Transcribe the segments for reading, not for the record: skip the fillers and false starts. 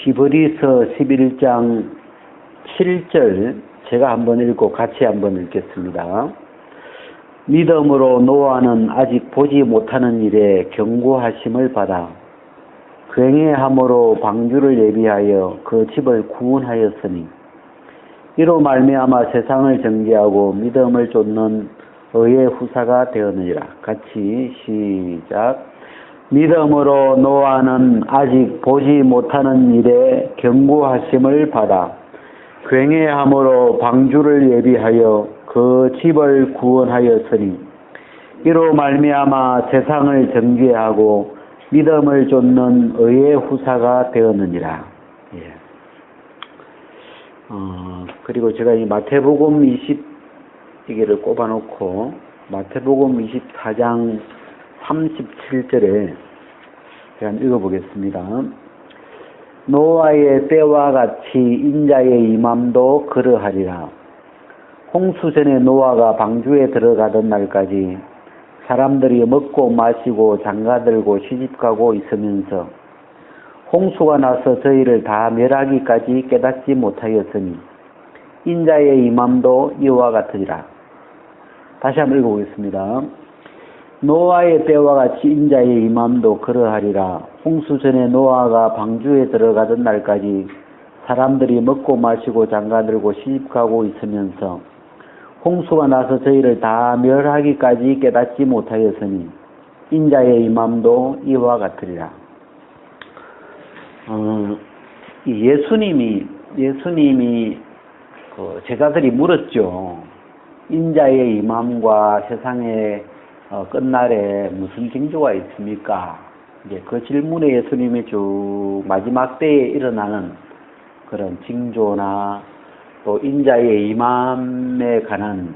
히브리서 11장 7절 제가 한번 읽고 같이 한번 읽겠습니다. 믿음으로 노아는 아직 보지 못하는 일에 경고하심을 받아 굉해함으로 방주를 예비하여 그 집을 구원하였으니 이로 말미암아 세상을 정죄하고 믿음을 쫓는 의의 후사가 되었느니라. 같이 시작. 믿음으로 노아는 아직 보지 못하는 일에 경고하심을 받아 굉해함으로 방주를 예비하여 그 집을 구원하였으니 이로 말미암아 세상을 정죄하고 믿음을 쫓는 의의 후사가 되었느니라. 예. 그리고 제가 이 마태복음 20기를 꼽아놓고 마태복음 24장 37절에 제가 읽어보겠습니다. 노아의 때와 같이 인자의 임함도 그러하리라. 홍수전에 노아가 방주에 들어가던 날까지 사람들이 먹고 마시고 장가들고 시집가고 있으면서 홍수가 나서 저희를 다 멸하기까지 깨닫지 못하였으니 인자의 임함도 이와 같으리라. 다시 한번 읽어보겠습니다. 노아의 때와 같이 인자의 임함도 그러하리라. 홍수 전에 노아가 방주에 들어가던 날까지 사람들이 먹고 마시고 장가들고 시집가고 있으면서 홍수가 나서 저희를 다 멸하기까지 깨닫지 못하였으니 인자의 임함도 이와 같으리라. 예수님이 제자들이 물었죠. 인자의 임함과 세상의 끝날에 무슨 징조가 있습니까? 이제 그 질문에 예수님이 쭉 마지막 때에 일어나는 그런 징조나 또 인자의 임함에 관한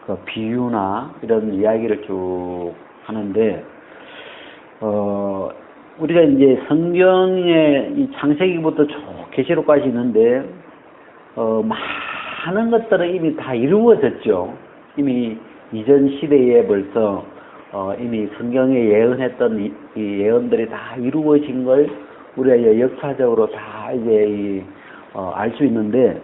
그 비유나 이런 이야기를 쭉 하는데, 우리가 이제 성경에 이 창세기부터 쭉 계시록까지 있는데, 많은 것들은 이미 다 이루어졌죠. 이미 이전 시대에 벌써 이미 성경에 예언했던 이 예언들이 다 이루어진 걸 우리가 역사적으로 다 이제 알 수 있는데,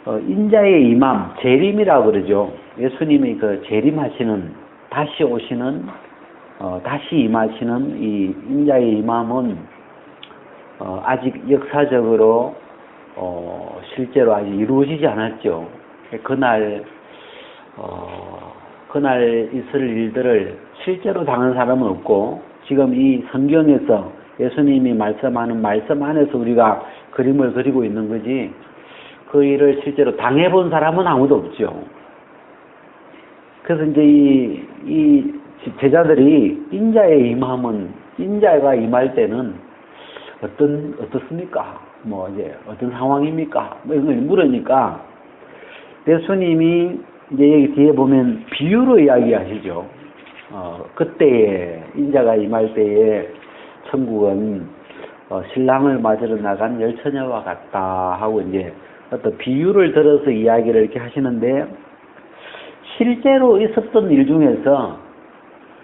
인자의 임함, 재림이라고 그러죠. 예수님이 그 재림하시는, 다시 오시는, 다시 임하시는 이 인자의 임함은 아직 역사적으로 실제로 아직 이루어지지 않았죠. 그날 있을 일들을 실제로 당한 사람은 없고, 지금 이 성경에서 예수님이 말씀하는 말씀 안에서 우리가 그림을 그리고 있는 거지, 그 일을 실제로 당해본 사람은 아무도 없죠. 그래서 이제 이 제자들이 인자의 임함은, 인자가 임할 때는 어떻습니까? 뭐 이제 어떤 상황입니까? 뭐 이걸 물으니까 예수님이 이제 여기 뒤에 보면 비유로 이야기하시죠. 그때에 인자가 임할 때에 천국은 신랑을 맞으러 나간 열처녀와 같다 하고 이제 어떤 비유를 들어서 이야기를 이렇게 하시는데, 실제로 있었던 일 중에서,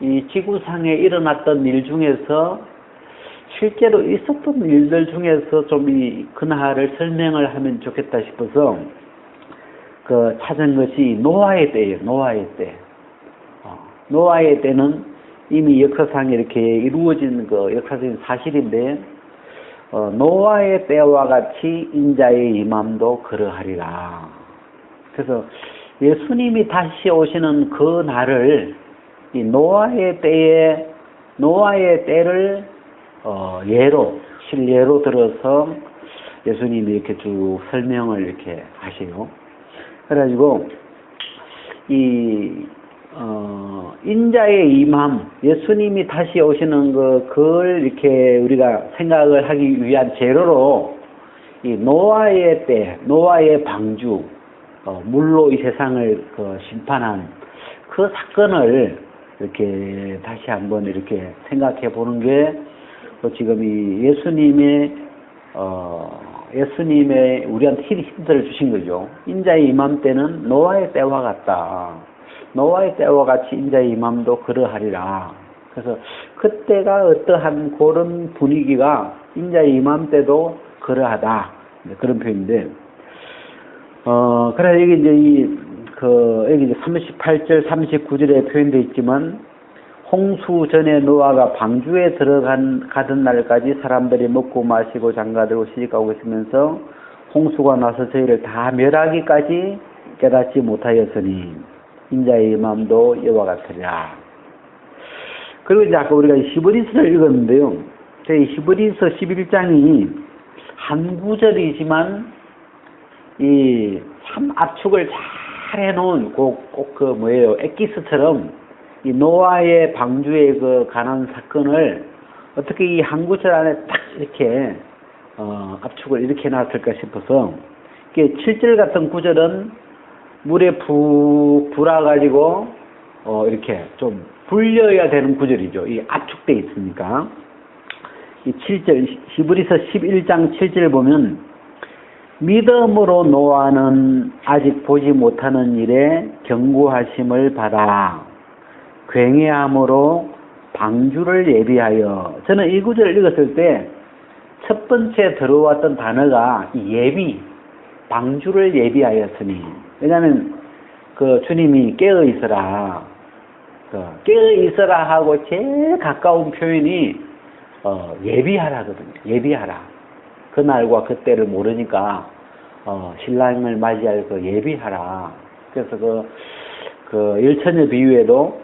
이 지구상에 일어났던 일 중에서 실제로 있었던 일들 중에서 좀 그날을 설명을 하면 좋겠다 싶어서 찾은 것이 노아의 때예요. 노아의 때. 노아의 때는 이미 역사상에 이렇게 이루어진 그 역사적인 사실인데, 노아의 때와 같이 인자의 임함도 그러하리라. 그래서 예수님이 다시 오시는 그 날을, 이 노아의 때를 실례로 들어서 예수님이 이렇게 쭉 설명을 이렇게 하세요. 그래가지고 인자의 임함, 예수님이 다시 오시는 그걸 이렇게 우리가 생각을 하기 위한 재료로 이 노아의 때, 노아의 방주, 물로 이 세상을 심판한 그 사건을 이렇게 다시 한번 이렇게 생각해 보는 게, 지금 이 예수님의 우리한테 힌트를 주신 거죠. 인자의 임함 때는 노아의 때와 같다. 노아의 때와 같이 인자의 임함도 그러하리라. 그래서 그때가 어떠한 그런 분위기가 인자의 임함 때도 그러하다. 그런 표현인데, 그래, 여기 이제 여기 이제 38절, 39절에 표현되어 있지만, 홍수 전에 노아가 방주에 가던 날까지 사람들이 먹고 마시고 장가들고 시집가고 있으면서 홍수가 나서 저희를 다 멸하기까지 깨닫지 못하였으니 인자의 마음도 이와 같으리라. 그리고 이제 아까 우리가 히브리서를 읽었는데요. 저희 히브리서 11장이 한 구절이지만 이 참 압축을 잘 해놓은 엑기스처럼 이 노아의 방주의 그 가난 사건을 어떻게 이 한 구절 안에 딱 이렇게 압축을 이렇게 해놨을까 싶어서, 이게 7절 같은 구절은 물에 불어가지고 이렇게 좀 불려야 되는 구절이죠. 이 압축돼 있으니까. 이 7절 히브리서 11장 7절 보면, 믿음으로 노아는 아직 보지 못하는 일에 경고하심을 받아 굉해함으로 방주를 예비하여. 저는 이 구절을 읽었을 때 첫 번째 들어왔던 단어가 예비, 방주를 예비하였으니. 왜냐하면 그 주님이 깨어 있어라, 깨어 있어라 하고 제일 가까운 표현이 예비하라거든요. 예비하라. 그날과 그때를 모르니까 신랑을 맞이할 그 예비하라. 그래서 그 일처녀 비유에도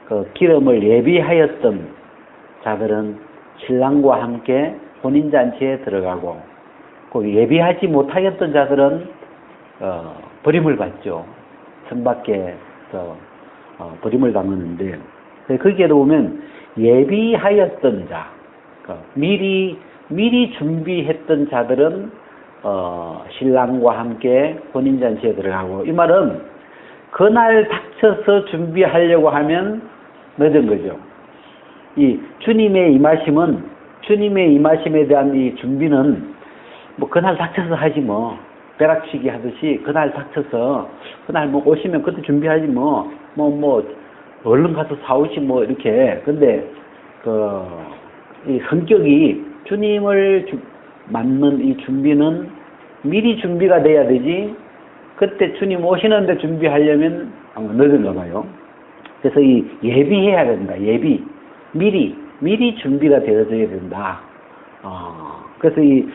그 기름을 예비하였던 자들은 신랑과 함께 혼인잔치에 들어가고, 그 예비하지 못하였던 자들은 버림을 받죠. 성 밖에서 버림을 당하는데, 거기에도 보면 예비하였던 자, 미리 준비했던 자들은 신랑과 함께 혼인잔치에 들어가고, 이 말은 그날 닥쳐서 준비하려고 하면 늦은 거죠. 이 주님의 임하심에 대한 이 준비는 뭐 그날 닥쳐서 하지 뭐, 벼락치기 하듯이 그날 닥쳐서 그날 뭐 오시면 그때 준비하지 뭐 얼른 가서 사오시 뭐 이렇게. 근데 이 성격이 주님을 맞는 이 준비는 미리 준비가 돼야 되지, 그때 주님 오시는데 준비하려면 아마 늦은가 봐요. 그래서 이 예비해야 된다. 미리 준비가 되어져야 된다. 그래서 이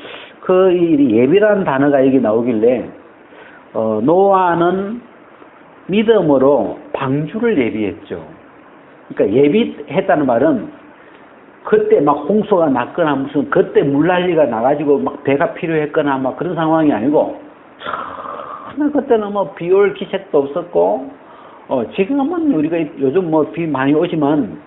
예비라는 단어가 여기 나오길래, 노아는 믿음으로 방주를 예비했죠. 그러니까 예비했다는 말은 그때 막 홍수가 났거나 무슨 그때 물난리가 나가지고 막 배가 필요했거나 막 그런 상황이 아니고, 그때는 뭐 비 올 기색도 없었고, 지금은 우리가 요즘 뭐 비 많이 오지만,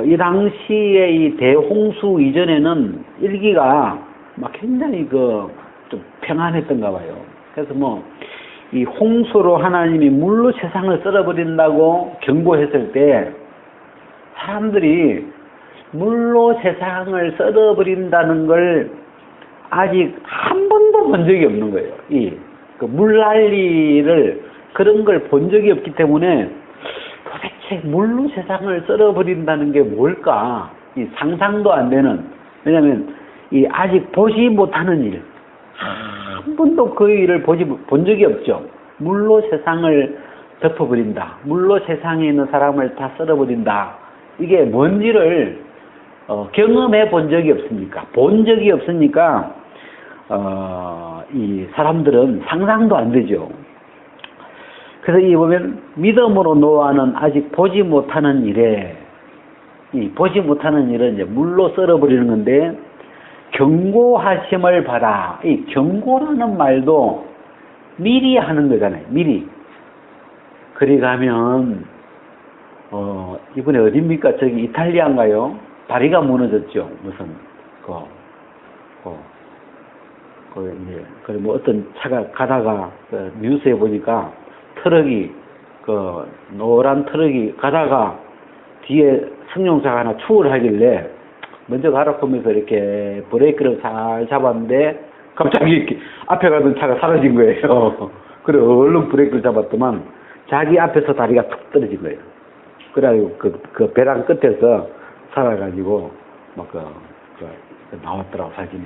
이 당시에 이 대홍수 이전에는 일기가 막 굉장히 좀 평안했던가 봐요. 그래서 이 홍수로 하나님이 물로 세상을 썰어버린다고 경고했을 때, 사람들이 물로 세상을 썰어버린다는 걸 아직 한 번도 본 적이 없는 거예요. 물난리를, 그런 걸 본 적이 없기 때문에 도대체 물로 세상을 썰어버린다는 게 뭘까? 상상도 안 되는. 왜냐하면 아직 보지 못하는 일, 한 번도 그 일을 본 적이 없죠. 물로 세상을 덮어버린다. 물로 세상에 있는 사람을 다 썰어버린다. 이게 뭔지를 경험해 본 적이 없으니까, 이 사람들은 상상도 안 되죠. 그래서 이 보면 믿음으로 노아는 아직 보지 못하는 일에, 이 보지 못하는 일은 이제 물로 썰어버리는 건데, 경고하심을 받아. 이 경고라는 말도 미리 하는 거잖아요. 미리. 그리 가면 이번에 어딥니까? 저기 이탈리아인가요? 다리가 무너졌죠. 무슨 뭐 어떤 차가 가다가 뉴스에 보니까 트럭이 노란 트럭이 가다가 뒤에 승용차가 하나 추월하길래 먼저 가라 보면서 이렇게 브레이크를 잘 잡았는데 갑자기 이렇게 앞에 가던 차가 사라진 거예요. 그래 얼른 브레이크를 잡았더만 자기 앞에서 다리가 툭 떨어진 거예요. 그래가지고 그 배랑 끝에서 살아가지고 막 나왔더라고, 사진이.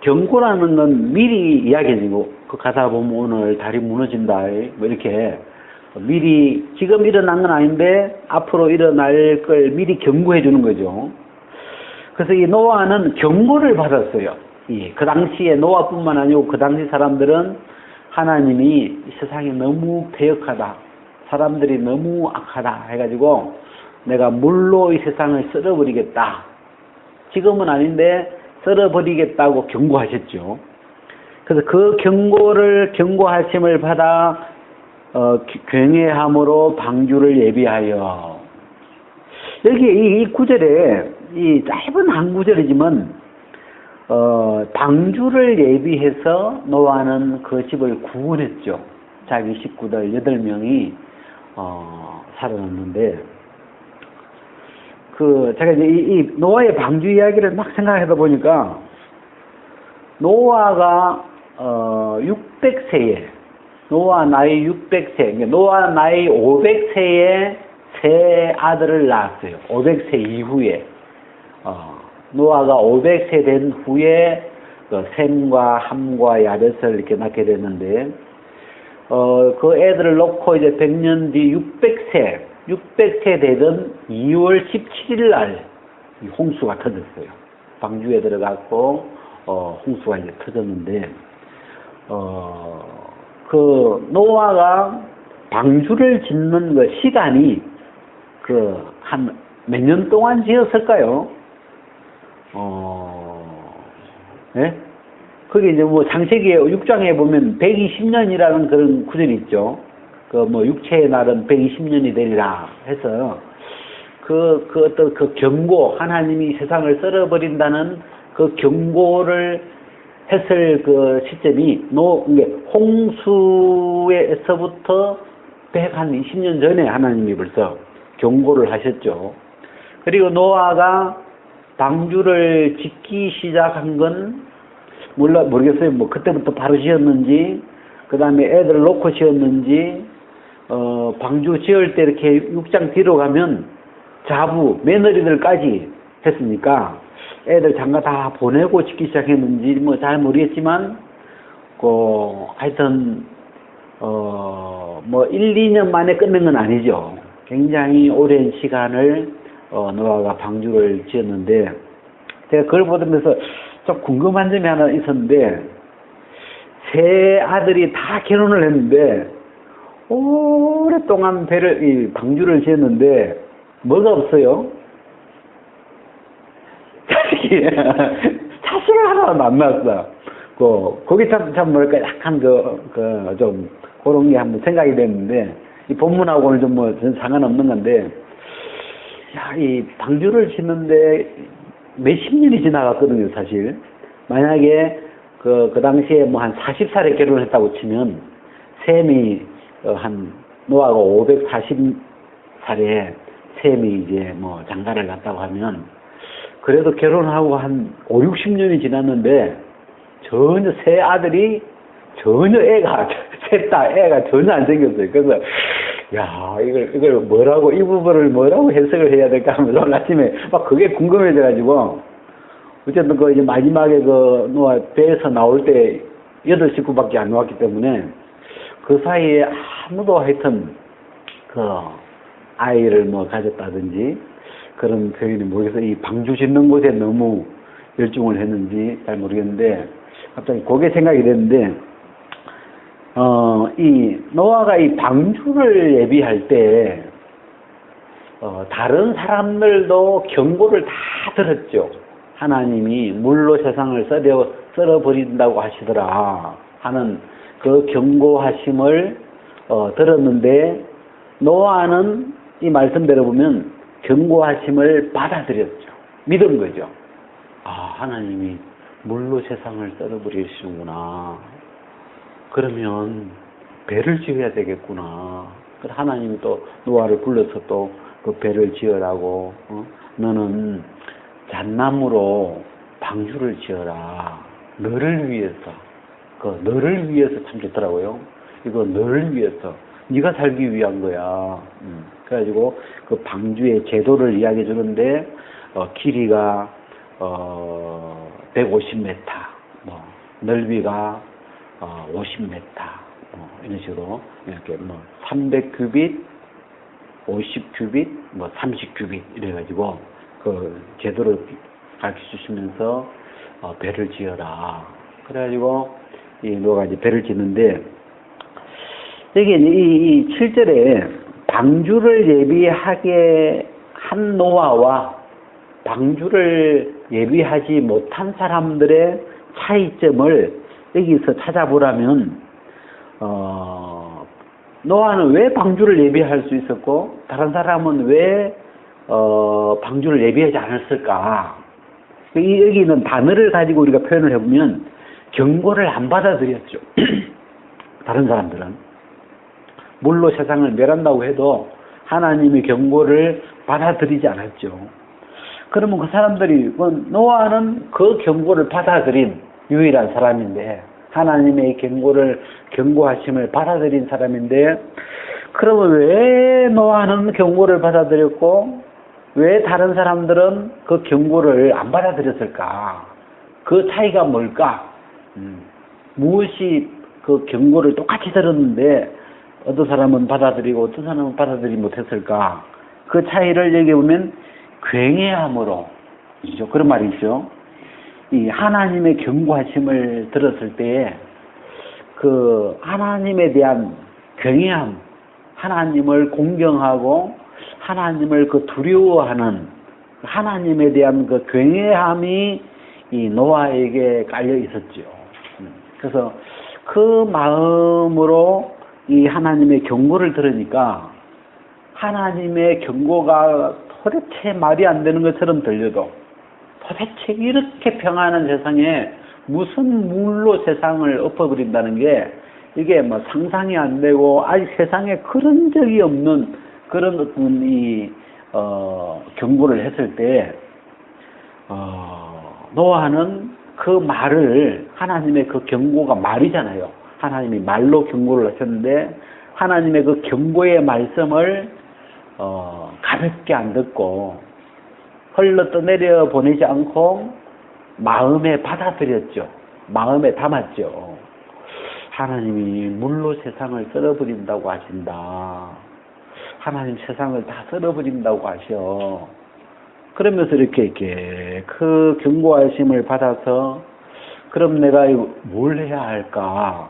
경고라는 건 미리 이야기해주고, 그 가사 보면 오늘 다리 무너진다, 뭐 이렇게, 미리, 지금 일어난 건 아닌데, 앞으로 일어날 걸 미리 경고해 주는 거죠. 그래서 이 노아는 경고를 받았어요. 그 당시에 노아뿐만 아니고 그 당시 사람들은 하나님이 세상이 너무 패역하다, 사람들이 너무 악하다 해가지고 내가 물로 이 세상을 썰어버리겠다. 지금은 아닌데 썰어버리겠다고 경고하셨죠. 그래서 그 경고하심을 받아 경외함으로 방주를 예비하여. 여기 이 구절에 이 짧은 한 구절이지만 방주를 예비해서 노아는 그 집을 구원했죠. 자기 식구들 8명이 살아났는데, 제가 이제 이 노아의 방주 이야기를 막 생각하다 보니까, 노아가 600세에, 노아 나이 600세, 노아 나이 500세에 세 아들을 낳았어요. 500세 이후에. 노아가 500세 된 후에 셈과 함과 야벳을 이렇게 낳게 됐는데, 그 애들을 놓고 이제 100년 뒤 600세 되던 2월 17일 날 홍수가 터졌어요. 방주에 들어갔고, 홍수가 이제 터졌는데, 그 노아가 방주를 짓는 그 시간이 한 몇 년 동안 지었을까요? 예? 그게 이제 뭐 창세기 6장에 보면 120년이라는 그런 구절이 있죠. 육체의 날은 120년이 되리라 해서 어떤 그 경고, 하나님이 세상을 썰어버린다는 그 경고를 했을 그 시점이 홍수에서부터 120년 전에 하나님이 벌써 경고를 하셨죠. 그리고 노아가 방주를 짓기 시작한 건 모르겠어요. 뭐 그때부터 바로 지었는지, 그 다음에 애들을 놓고 지었는지, 방주 지을 때 이렇게 6장 뒤로 가면 자부, 며느리들까지 했으니까 애들 장가 다 보내고 짓기 시작했는지 뭐 잘 모르겠지만, 하여튼 뭐 1, 2년 만에 끝낸 건 아니죠. 굉장히 오랜 시간을 노아가 방주를 지었는데, 제가 그걸 보면서 좀 궁금한 점이 하나 있었는데, 세 아들이 다 결혼을 했는데 오랫동안 방주를 지었는데 뭐가 없어요? 자식을 하나도 안 낳았어. 거기 참 뭐랄까 약간 좀 그런 게 한번 생각이 됐는데, 이 본문하고는 좀 전 상관없는 건데, 이 방주를 짓는데 몇십 년이 지나갔거든요, 사실. 만약에 그 당시에 뭐 한 40살에 결혼했다고 치면, 셈이 노아가 540살에 셈이 이제 뭐 장가를 갔다고 하면, 그래도 결혼하고 한 5, 60년이 지났는데 전혀 세 아들이 전혀 애가 전혀 안 생겼어요. 그래서 이걸 뭐라고, 이 부분을 뭐라고 해석을 해야 될까 하면서 오늘 아침에 막 그게 궁금해져가지고, 어쨌든 이제 마지막에 노아 배에서 나올 때 8식구밖에 안 나왔기 때문에 그 사이에 아무도 하여튼 아이를 뭐 가졌다든지 그런 표현이 모르겠어요. 이 방주 짓는 곳에 너무 열중을 했는지 잘 모르겠는데, 갑자기 그게 생각이 됐는데, 이 노아가 이 방주를 예비할 때 다른 사람들도 경고를 다 들었죠. 하나님이 물로 세상을 썰어버린다고 하시더라 하는 그 경고하심을 들었는데, 노아는 이 말씀대로 보면 경고하심을 받아들였죠. 믿은 거죠. 하나님이 물로 세상을 썰어버리시는구나. 그러면 배를 지어야 되겠구나. 그래서 하나님이 또 노아를 불러서 또 그 배를 지으라고, 너는 잣나무로 방주를 지어라. 너를 위해서. 너를 위해서 참 좋더라고요. 이거 너를 위해서. 네가 살기 위한 거야. 그래가지고 그 방주의 제도를 이야기해 주는데, 길이가 150m, 뭐 넓이가 50m, 뭐 이런 식으로 이렇게 뭐 300규빗, 50규빗, 뭐 30규빗 이래가지고 그 제도를 가르쳐 주시면서 배를 지어라. 그래가지고 노아가 이제 배를 짓는데 여기 이 7절에 방주를 예비하게 한 노아와 방주를 예비하지 못한 사람들의 차이점을 여기서 찾아보라면 노아는 왜 방주를 예비할 수 있었고 다른 사람은 왜 방주를 예비하지 않았을까? 여기 있는 단어를 가지고 우리가 표현을 해보면 경고를 안 받아들였죠. 다른 사람들은 물로 세상을 멸한다고 해도 하나님의 경고를 받아들이지 않았죠. 그러면 그 사람들이 노아는 그 경고를 받아들인 유일한 사람인데 하나님의 경고하심을 받아들인 사람인데 그러면 왜 노아는 경고를 받아들였고 왜 다른 사람들은 그 경고를 안 받아들였을까? 그 차이가 뭘까? 무엇이 그 경고를 똑같이 들었는데 어떤 사람은 받아들이고 어떤 사람은 받아들이지 못했을까? 그 차이를 여기 보면 굉해함으로 그런 말이 있죠. 이 하나님의 경고하심을 들었을 때에 그 하나님에 대한 굉해함, 하나님을 공경하고 하나님을 그 두려워하는 하나님에 대한 그 굉해함이 이 노아에게 깔려 있었죠. 그래서 그 마음으로 이 하나님의 경고를 들으니까 하나님의 경고가 도대체 말이 안 되는 것처럼 들려도 도대체 이렇게 평안한 세상에 무슨 물로 세상을 엎어버린다는 게 이게 뭐 상상이 안 되고 아직 세상에 그런 적이 없는 그런 어떤 경고를 했을 때 노아는 그 말을 하나님의 그 경고가 말이잖아요. 하나님이 말로 경고를 하셨는데 하나님의 그 경고의 말씀을 가볍게 안 듣고 흘러 떠내려 보내지 않고 마음에 받아들였죠. 마음에 담았죠. 하나님이 물로 세상을 썰어버린다고 하신다. 하나님 세상을 다 썰어버린다고 하셔. 그러면서 이렇게 그 경고하심을 받아서 그럼 내가 뭘 해야 할까?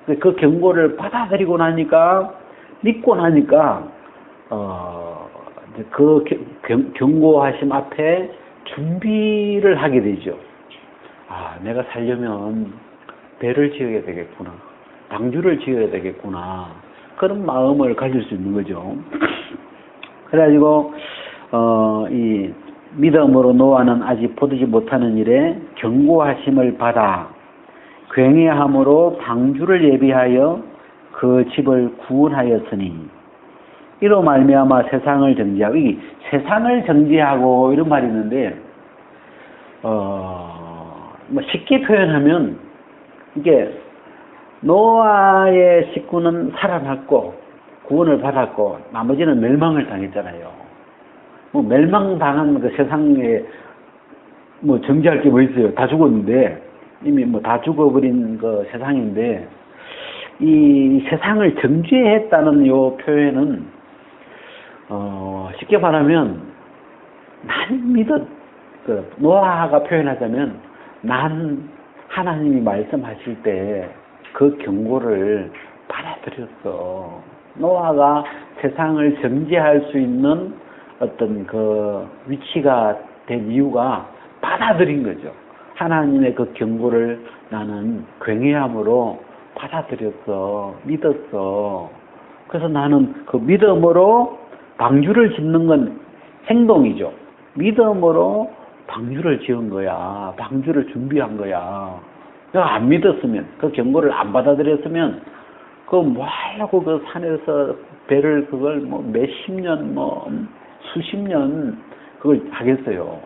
그 경고를 받아들이고 나니까 믿고 나니까 그 경고하심 앞에 준비를 하게 되죠. 아, 내가 살려면 배를 지어야 되겠구나. 방주를 지어야 되겠구나. 그런 마음을 가질 수 있는 거죠. 그래가지고 이 믿음으로 노아는 아직 보지 못하는 일에 경고하심을 받아 굉해함으로 방주를 예비하여 그 집을 구원하였으니 이로 말미암아 세상을 정지하고 이 세상을 정지하고 이런 말이 있는데 뭐 쉽게 표현하면 이게 노아의 식구는 살아났고 구원을 받았고 나머지는 멸망을 당했잖아요. 뭐 멸망당한 그 세상에 뭐 정지할 게 뭐 있어요. 다 죽었는데 이미 뭐 다 죽어버린 그 세상인데 이 세상을 정죄했다는 요 표현은 쉽게 말하면 난 그 노아가 표현하자면 난 하나님이 말씀하실 때 그 경고를 받아들였어. 노아가 세상을 정죄할 수 있는 어떤 그 위치가 된 이유가 받아들인 거죠. 하나님의 그 경고를 나는 굉해함으로 받아들였어. 믿었어. 그래서 나는 그 믿음으로 방주를 짓는 건 행동이죠. 믿음으로 방주를 지은 거야. 방주를 준비한 거야. 내가 안 믿었으면, 그 경고를 안 받아들였으면, 뭐 하려고 그 산에서 배를 그걸 뭐 몇십 년, 뭐 수십 년 그걸 하겠어요.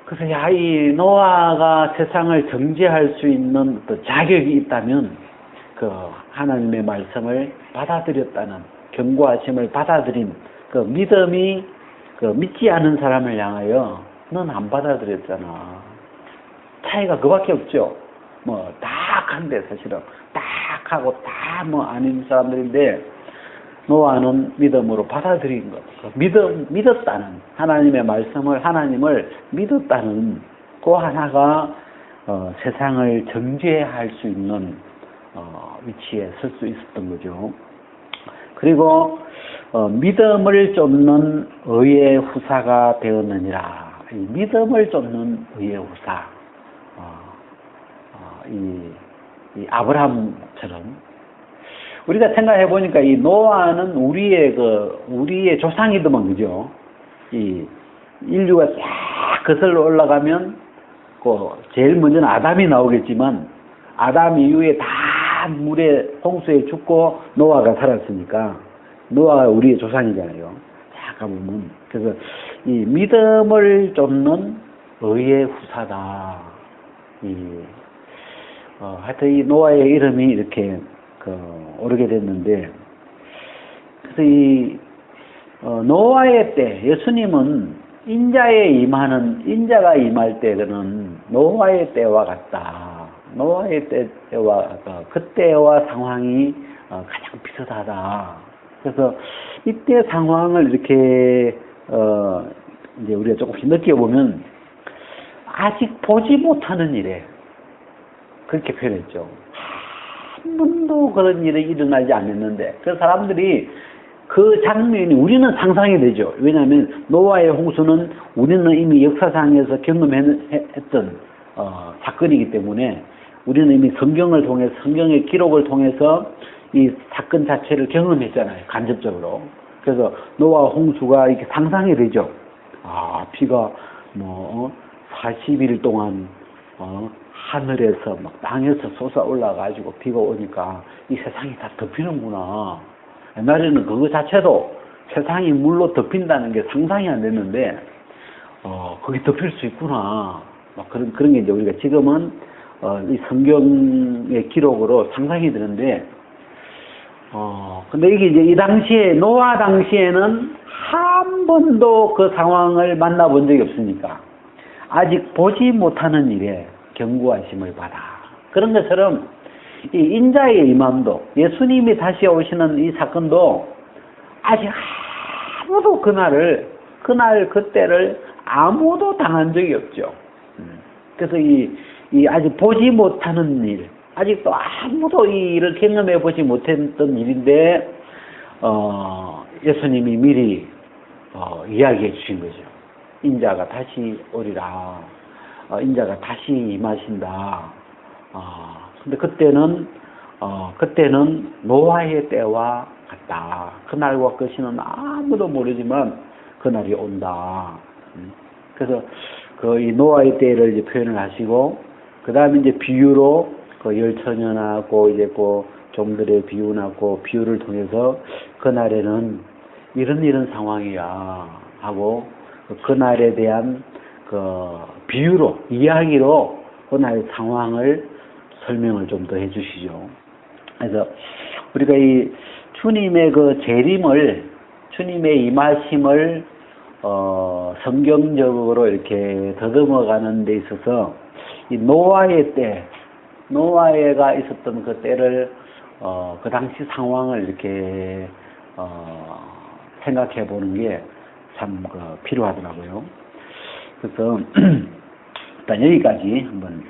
그래서 이 노아가 세상을 정죄할 수 있는 또 자격이 있다면 그 하나님의 말씀을 받아들였다는 경고하심을 받아들인 그 믿음이 그 믿지 않은 사람을 향하여 넌 안 받아들였잖아. 차이가 그밖에 없죠. 뭐 딱한데 사실은 딱하고 다 뭐 아닌 사람들인데 노아는 믿음으로 받아들인 것. 믿었다는 하나님의 말씀을 하나님을 믿었다는 그 하나가 세상을 정죄할 수 있는 위치에 설 수 있었던 거죠. 그리고 믿음을 쫓는 의의 후사가 되었느니라. 이 믿음을 쫓는 의의 후사. 이 아브라함처럼 우리가 생각해 보니까 이 노아는 우리의 조상이더만, 그죠? 이 인류가 쫙 거슬러 올라가면 제일 먼저는 아담이 나오겠지만 아담 이후에 다 물에 홍수에 죽고 노아가 살았으니까 노아가 우리의 조상이잖아요. 자 가보면 그래서 이 믿음을 쫓는 의의 후사다. 하여튼 이 노아의 이름이 이렇게 오르게 됐는데, 그래서 이 노아의 때 예수님은 인자가 임할 때는 노아의 때와 같다. 노아의 때와 그때와 상황이 가장 비슷하다. 그래서 이때 상황을 이렇게 이제 우리가 조금씩 느껴보면 아직 보지 못하는 일에 그렇게 표현했죠. 한 번도 그런 일이 일어나지 않았는데, 그 사람들이 그 장면이 우리는 상상이 되죠. 왜냐하면 노아의 홍수는 우리는 이미 역사상에서 경험했던 사건이기 때문에 우리는 이미 성경의 기록을 통해서 이 사건 자체를 경험했잖아요. 간접적으로. 그래서 노아 홍수가 이렇게 상상이 되죠. 비가 40일 동안 하늘에서 막 땅에서 솟아 올라가지고 비가 오니까 이 세상이 다 덮이는구나. 옛날에는 그거 자체도 세상이 물로 덮인다는 게 상상이 안 됐는데, 거기 덮일 수 있구나. 막 그런 게 이제 우리가 지금은, 이 성경의 기록으로 상상이 되는데, 근데 이게 이제 이 당시에, 노아 당시에는 한 번도 그 상황을 만나본 적이 없으니까, 아직 보지 못하는 일에 경고하심을 받아. 그런 것처럼, 이 인자의 임함도, 예수님이 다시 오시는 이 사건도 아직 아무도 그때를 아무도 당한 적이 없죠. 그래서 이 아직 보지 못하는 일, 아직도 아무도 이 일을 경험해 보지 못했던 일인데, 예수님이 미리 이야기해 주신 거죠. 인자가 다시 오리라. 인자가 다시 임하신다. 근데 그때는 노아의 때와 같다. 그날과 그 시는 아무도 모르지만 그날이 온다. 그래서 이 노아의 때를 이제 표현을 하시고, 그 다음에 이제 비유로 열처녀하고 이제 종들의 비유하고 비유를 통해서 그날에는 이런 상황이야 하고, 그날에 대한 비유로, 이야기로 그날의 상황을 설명을 좀 더 해주시죠. 그래서 우리가 이 주님의 재림을, 주님의 임하심을 성경적으로 이렇게 더듬어가는 데 있어서 이 노아의 때, 노아가 있었던 그 때를 그 당시 상황을 이렇게 생각해 보는 게 참 필요하더라고요. 그래서 일단 여기까지 한번